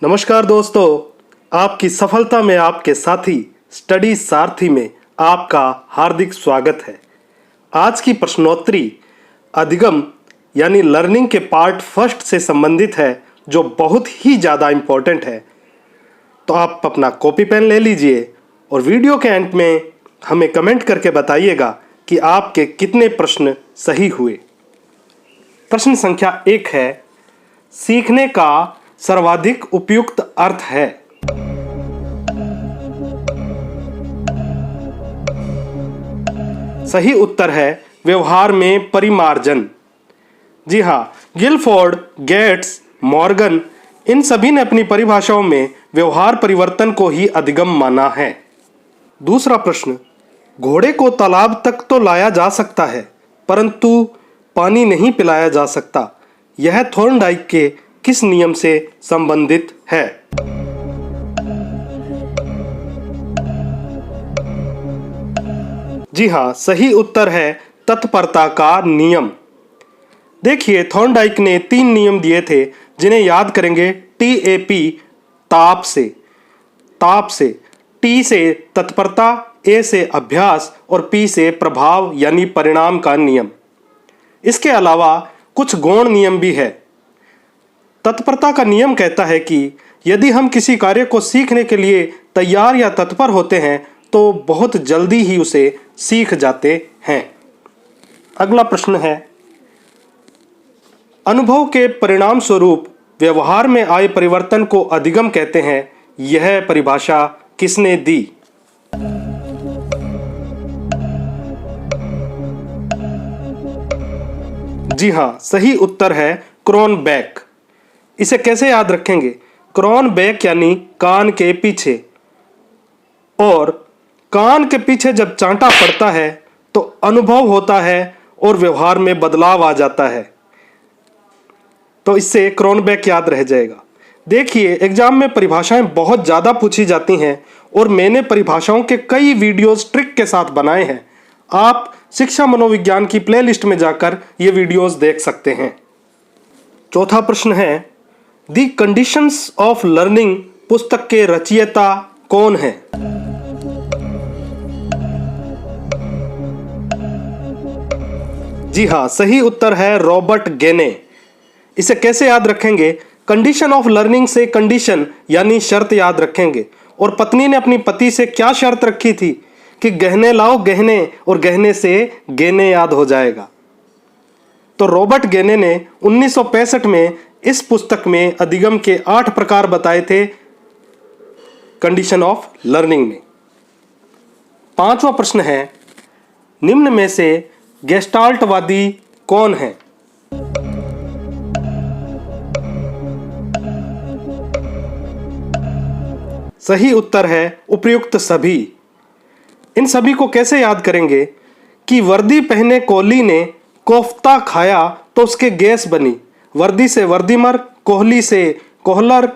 नमस्कार दोस्तों, आपकी सफलता में आपके साथी स्टडी सारथी में आपका हार्दिक स्वागत है। आज की प्रश्नोत्तरी अधिगम यानी लर्निंग के पार्ट फर्स्ट से संबंधित है, जो बहुत ही ज़्यादा इम्पोर्टेंट है। तो आप अपना कॉपी पेन ले लीजिए और वीडियो के अंत में हमें कमेंट करके बताइएगा कि आपके कितने प्रश्न सही हुए। प्रश्न संख्या 1 है, सीखने का सर्वाधिक उपयुक्त अर्थ है। सही उत्तर है व्यवहार में परिमार्जन। जी हाँ, गिलफोर्ड, गेट्स, मॉर्गन इन सभी ने अपनी परिभाषाओं में व्यवहार परिवर्तन को ही अधिगम माना है। दूसरा प्रश्न, घोड़े को तालाब तक तो लाया जा सकता है परंतु पानी नहीं पिलाया जा सकता। यह थॉर्नडाइक के किस नियम से संबंधित है? जी हाँ, सही उत्तर है तत्परता का नियम। देखिए, थॉर्नडाइक ने 3 नियम दिए थे जिन्हें याद करेंगे। TAP ताप से, T से तत्परता, A से अभ्यास और P से प्रभाव यानी परिणाम का नियम। इसके अलावा कुछ गौण नियम भी है। तत्परता का नियम कहता है कि यदि हम किसी कार्य को सीखने के लिए तैयार या तत्पर होते हैं तो बहुत जल्दी ही उसे सीख जाते हैं। अगला प्रश्न है, अनुभव के परिणाम स्वरूप व्यवहार में आए परिवर्तन को अधिगम कहते हैं। यह परिभाषा किसने दी? जी हाँ, सही उत्तर है क्रोनबेक। इसे कैसे याद रखेंगे? क्रोनबेक यानी कान के पीछे, और कान के पीछे जब चांटा पड़ता है तो अनुभव होता है और व्यवहार में बदलाव आ जाता है। तो इससे क्रोनबेक याद रह जाएगा। देखिए, एग्जाम में परिभाषाएं बहुत ज़्यादा पूछी जाती हैं और मैंने परिभाषाओं के कई वीडियोस ट्रिक के साथ बनाए हैं। आप शिक्षा मनोविज्ञान की प्लेलिस्ट में जाकर ये वीडियोस देख सकते हैं। चौथा प्रश्न है, द कंडीशंस ऑफ लर्निंग पुस्तक के रचयिता कौन है? जी हाँ, सही उत्तर है रॉबर्ट गेने। इसे कैसे याद रखेंगे? कंडीशन ऑफ लर्निंग से कंडीशन यानी शर्त याद रखेंगे। और पत्नी ने अपनी पति से क्या शर्त रखी थी कि गहने लाओ गहने, और गहने से गेने याद हो जाएगा। तो रॉबर्ट गेने ने 1965 में इस पुस्तक में अधिगम के 8 प्रकार बताए थे कंडीशन ऑफ लर्निंग में। 5वां प्रश्न है, निम्न में से गेस्टाल्टवादी कौन है? सही उत्तर है उपर्युक्त सभी। इन सभी को कैसे याद करेंगे कि वर्दी पहने कोहली ने कोफ्ता खाया तो उसके गैस बनी। वर्दी से वर्दीमर, कोहली से कोहलर,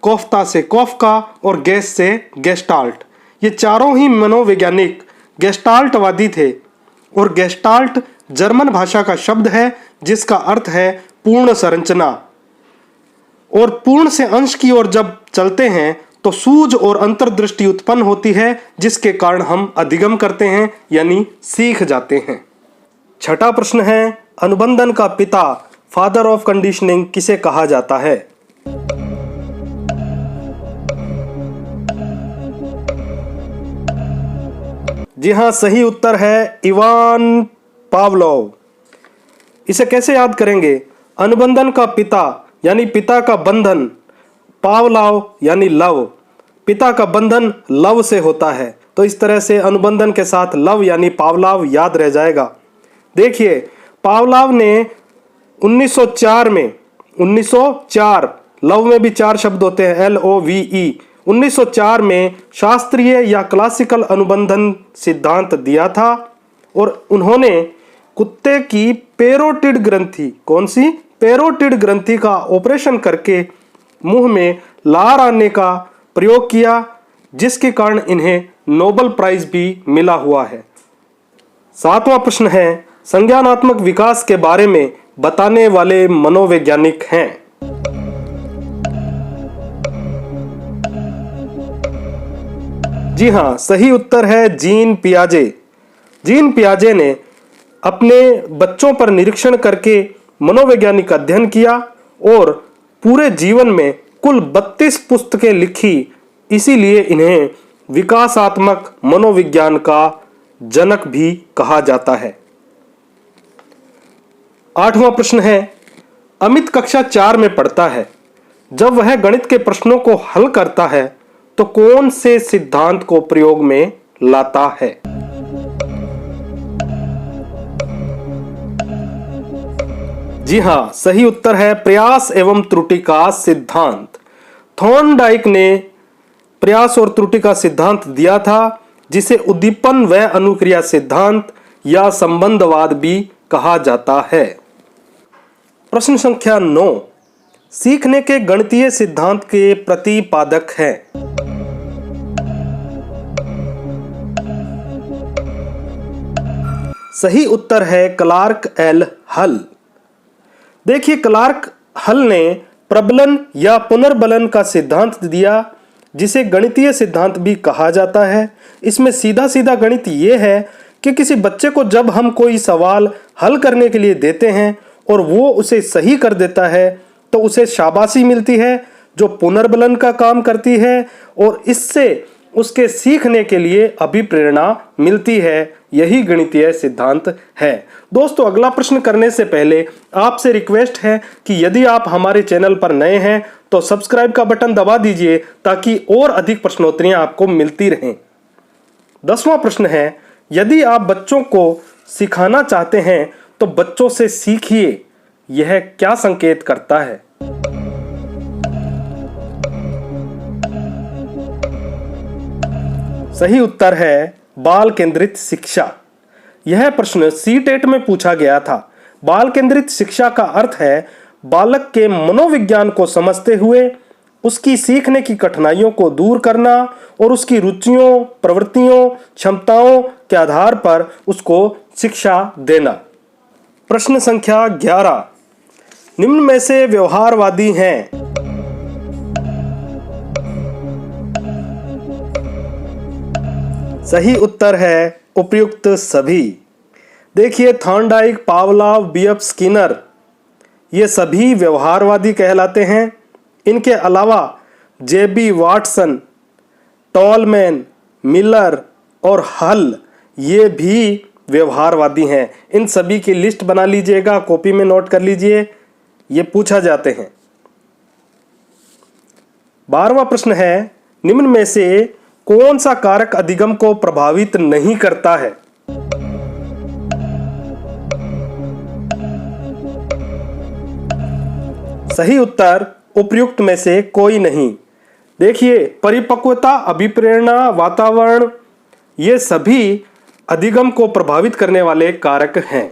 कोफ्ता से कोफ्का और गैस से गेस्टाल्ट। ये चारों ही मनोवैज्ञानिक गेस्टाल्टवादी थे। और गेस्टाल्ट जर्मन भाषा का शब्द है जिसका अर्थ है पूर्ण संरचना। और पूर्ण से अंश की ओर जब चलते हैं तो सूझ और अंतर्दृष्टि उत्पन्न होती है, जिसके कारण हम अधिगम करते हैं यानी सीख जाते हैं। छठा प्रश्न है, अनुबंधन का पिता फादर ऑफ कंडीशनिंग किसे कहा जाता है? जी हाँ, सही उत्तर है इवान पावलोव। इसे कैसे याद करेंगे? अनुबंधन का पिता यानी पिता का बंधन, पावलोव यानी लव। पिता का बंधन लव से होता है, तो इस तरह से अनुबंधन के साथ लव यानी पावलोव याद रह जाएगा। देखिए, पावलोव ने 1904 लव में भी 4 शब्द होते हैं, LOVE। 1904 में शास्त्रीय या क्लासिकल अनुबंधन सिद्धांत दिया था और उन्होंने कुत्ते की पेरोटिड ग्रंथि, कौन सी? पेरोटिड ग्रंथि का ऑपरेशन करके मुंह में लार आने का प्रयोग किया, जिसके कारण इन्हें नोबेल प्राइज भी मिला हुआ है। 7वां प्रश्न है, संज्ञानात्मक विकास के बारे में बताने वाले मनोवैज्ञानिक हैं? जी हाँ, सही उत्तर है जीन पियाजे। जीन पियाजे ने अपने बच्चों पर निरीक्षण करके मनोवैज्ञानिक अध्ययन किया और पूरे जीवन में कुल 32 पुस्तकें लिखी। इसीलिए इन्हें विकासात्मक मनोविज्ञान का जनक भी कहा जाता है। 8वां प्रश्न है, अमित कक्षा 4 में पढ़ता है। जब वह गणित के प्रश्नों को हल करता है तो कौन से सिद्धांत को प्रयोग में लाता है? जी हां, सही उत्तर है प्रयास एवं त्रुटि का सिद्धांत। थॉर्नडाइक ने प्रयास और त्रुटि का सिद्धांत दिया था, जिसे उद्दीपन व अनुक्रिया सिद्धांत या संबंधवाद भी कहा जाता है। प्रश्न संख्या 9, सीखने के गणितीय सिद्धांत के प्रतिपादक हैं। सही उत्तर है क्लार्क एल हल। देखिए, क्लार्क हल ने प्रबलन या पुनर्बलन का सिद्धांत दिया, जिसे गणितीय सिद्धांत भी कहा जाता है। इसमें सीधा सीधा गणित यह है कि किसी बच्चे को जब हम कोई सवाल हल करने के लिए देते हैं और वो उसे सही कर देता है तो उसे शाबाशी मिलती है, जो पुनर्बलन का काम करती है, और इससे उसके सीखने के लिए अभिप्रेरणा मिलती है। यही गणितीय सिद्धांत है। दोस्तों, अगला प्रश्न करने से पहले आपसे रिक्वेस्ट है कि यदि आप हमारे चैनल पर नए हैं तो सब्सक्राइब का बटन दबा दीजिए, ताकि और अधिक प्रश्नोत्तरियां आपको मिलती रहें। 10वां प्रश्न है, यदि आप बच्चों को सिखाना चाहते हैं तो बच्चों से सीखिए, यह क्या संकेत करता है? सही उत्तर है बाल केंद्रित शिक्षा। यह प्रश्न सीटेट में पूछा गया था। बाल केंद्रित शिक्षा का अर्थ है बालक के मनोविज्ञान को समझते हुए उसकी सीखने की कठिनाइयों को दूर करना और उसकी रुचियों, प्रवृत्तियों, क्षमताओं के आधार पर उसको शिक्षा देना। प्रश्न संख्या 11, निम्न में से व्यवहारवादी हैं। सही उत्तर है उपयुक्त सभी। देखिए, थॉर्नडाइक, पावलोव, बीएफ स्किनर, ये सभी व्यवहारवादी कहलाते हैं। इनके अलावा जेबी वाटसन, टॉलमैन, मिलर और हल, ये भी व्यवहारवादी हैं। इन सभी की लिस्ट बना लीजिएगा, कॉपी में नोट कर लीजिए, ये पूछा जाते हैं। 12वां प्रश्न है, निम्न में से कौन सा कारक अधिगम को प्रभावित नहीं करता है? सही उत्तर उपयुक्त में से कोई नहीं। देखिए, परिपक्वता, अभिप्रेरणा, वातावरण, ये सभी अधिगम को प्रभावित करने वाले कारक हैं।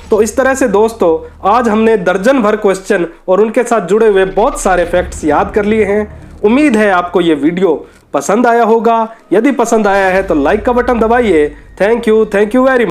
तो इस तरह से दोस्तों, आज हमने दर्जन भर क्वेश्चन और उनके साथ जुड़े हुए बहुत सारे फैक्ट्स याद कर लिए हैं। उम्मीद है आपको ये वीडियो पसंद आया होगा। यदि पसंद आया है तो लाइक का बटन दबाइए। Thank you very much.